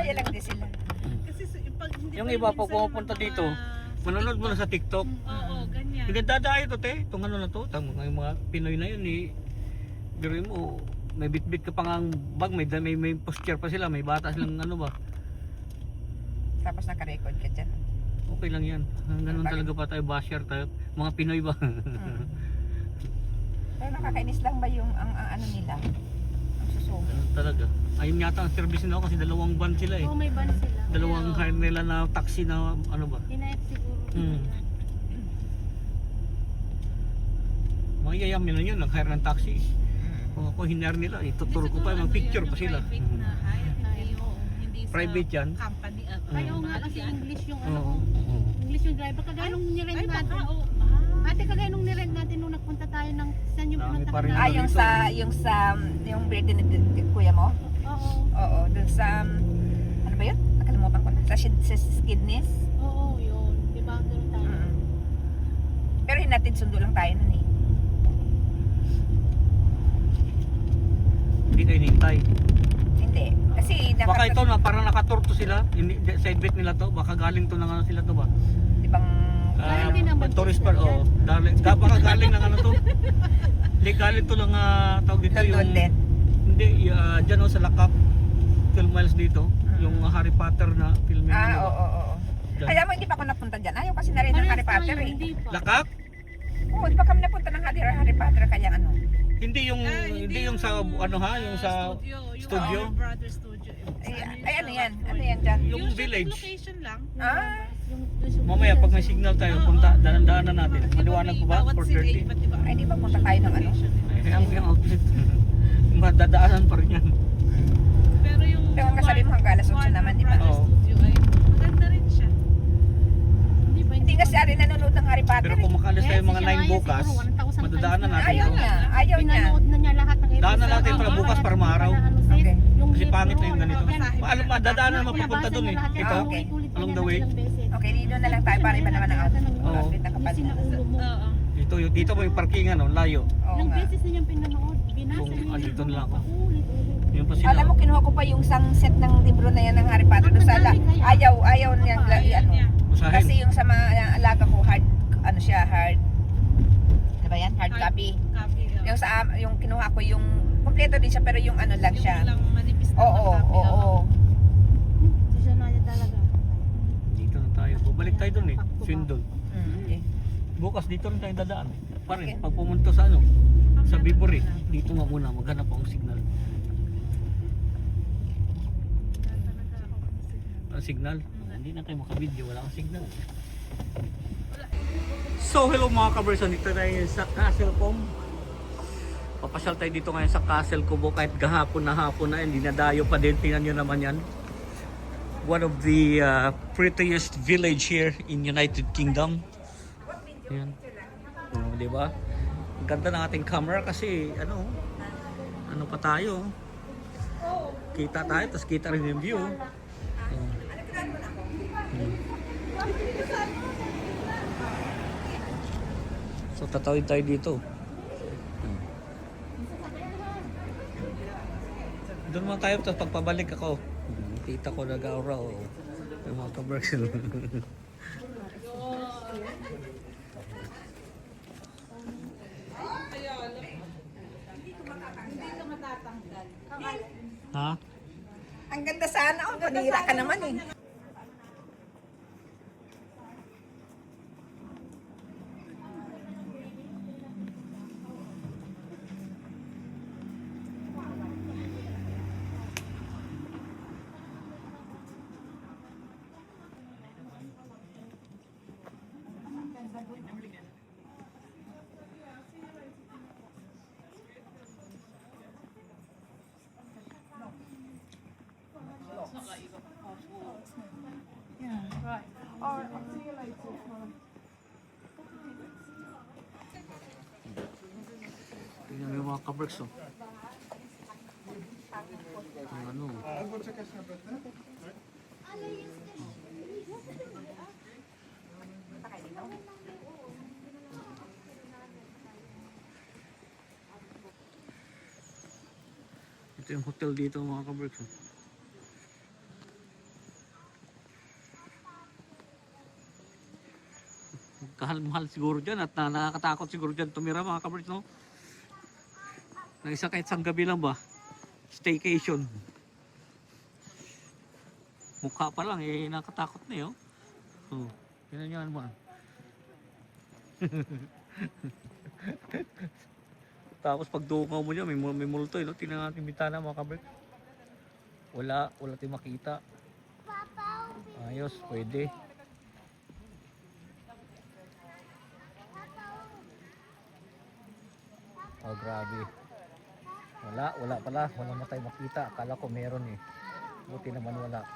Kaya lang din sila. Kasi pag hindi Yung pa iba po minsan pumupunta mga dito, manonood mo na sa TikTok. Oo, ganyan. Hindi dadayo to te, itong ano na to, yung mga Pinoy na yun eh. Biruin mo, may bit-bit ka pa nga ang bag, may posture pa sila, may bata silang ano ba. Tapos naka-record ka dyan. Okay lang yan. Ganun talaga pa tayo, basher tayo. Mga Pinoy ba? Pero nakakainis lang ba yung ang ano nila? Ang susugod. Ganun talaga. Ayun yata ang service nila kasi dalawang van sila eh. Oo, may ban sila. Dalawang hire nila na taxi na ano ba. Hinaip siguro. Mga yayamin na yun, nag-hire ng taxi. Kung ako hinire nila, ituturo ko pa yung picture pa sila. Private na hire, hindi sa Private yan. company at Kaya nga kasi English yung ano, Oo. English yung driver. Kagaya nung nirent Ay, natin. baka, oh, Ate, kagaya nung nirent natin nung nagpunta tayo ng saan yung Dami pinunta pa rin natin? Ah, yung birthday ni kuya mo? Oo. Oo, dun sa ano ba yun? Nakalimutan ko na. Sa Skidness. Oo, yun. Diba? Doon tayo. Pero hinatid sundo lang tayo nun eh. Hindi kayo nintay. Hindi. Kasi Baka ito na parang nakaturto sila, hindi side bet nila to, baka galing to ng ano sila to ba? di bang Galing din naman tourist sila part, oh. Baka galing ng ano to. Hindi galing to ng tawag dito London yung din. hindi diyan oh, sa Lakap 12 miles dito, yung Harry Potter na film Ah, nila. oo. Dyan. Kaya mo hindi pa ako napunta dyan. Ayaw kasi na rin ng Parehas Harry Potter tayo, eh. Hindi pa. Lakap? Oo, di pa kami napunta ng Harry Potter kaya ano. Hindi yung hindi yung sa ano ha, yung sa studio. Our brother studio. Ay ano yan? Ano yan dyan? yung village. Location lang. Ah, Mamaya pag may signal tayo, punta daanan natin. Maliwanag ko ba? 4:30. ay di ba punta tayo ng ano? Ay, ang outlet. Madadaanan pa rin yan. Pero yung Pero ang kasabi mo hanggang alas 8 naman, di ba? Oo. Studio ay maganda rin siya. Hindi kasi ari nanonood ng Harry Potter Pero eh. kung makalis tayo mga 9 bukas, madadaanan natin Ayaw ito. niya. Ayaw niya. Pinanood na niya lahat ng episode. Daanan natin para bukas para maaraw. Okay. Kasi pangit na yung ganito. Alam mo, dadaanan naman papunta dun eh. Ito, Okay. along the way. Okay, dito na lang tayo para iba naman ang outfit. Oo. Outfit ng kapal. Oo. Dito mo yung parkingan, no, layo. Oo Ilang nga. beses na niyang pinanood. Binasa Kung niya. andito na lang ako. Paulit-ulit. Yun pa sila. Alam mo, kinuha ko pa yung isang set ng libro na yan ng Harry Potter. Doon sa ayaw niyang ano. Kasi Basahin. yung sa mga alaga ko, hard, ano siya, hard. Ano ba yan? Hard copy. Copy. Yung sa yung kinuha ko yung kompleto din siya pero yung ano lang siya. Yung lang manipis na Oo, copy. oo. Si Shania talaga. Dito na tayo. Bumalik tayo dun eh. Swindon. Okay. Bukas dito rin tayo dadaan. Pa rin. Okay. Pag pumunta sa ano, sa Bibury, dito nga muna, maghanap akong signal. Ang signal? Hindi na tayo makabidyo, wala akong signal. So hello mga kaberson, dito tayo sa Castle Com. Papasyal tayo dito ngayon sa Castle Kubo kahit gahapon na hapon na, hindi nadayo pa din, tingnan nyo naman yan. One of the prettiest village here in United Kingdom. Yan. Di ba? Ang ganda ng ating camera kasi ano pa tayo. Kita tayo, tapos kita rin yung view. So tatawid tayo dito. Doon mga tayo, tapos pagpabalik ako. Kita ko nag-aura o yung mga kaberks. Ha? Ang ganda sana. Oh, panira ka naman eh. Tingnan mo yung mga kaberks oh. Yung ano. Ito yung hotel dito mga kaberks oh. Kahal-mahal siguro dyan at nakakatakot siguro dyan tumira mga kabirds, no? Nang isa kahit isang gabi lang ba? Staycation. Mukha pa lang eh, nakatakot na yun. Oh, tingnan nyo naman. Tapos pag dukaw mo dyan, may multo no? Tingnan natin bintana mga kabirds. Wala tayong makita. Ayos, pwede. Oh, grabe. Wala pala. Wala na tayo makita. Akala ko meron eh. Buti naman wala.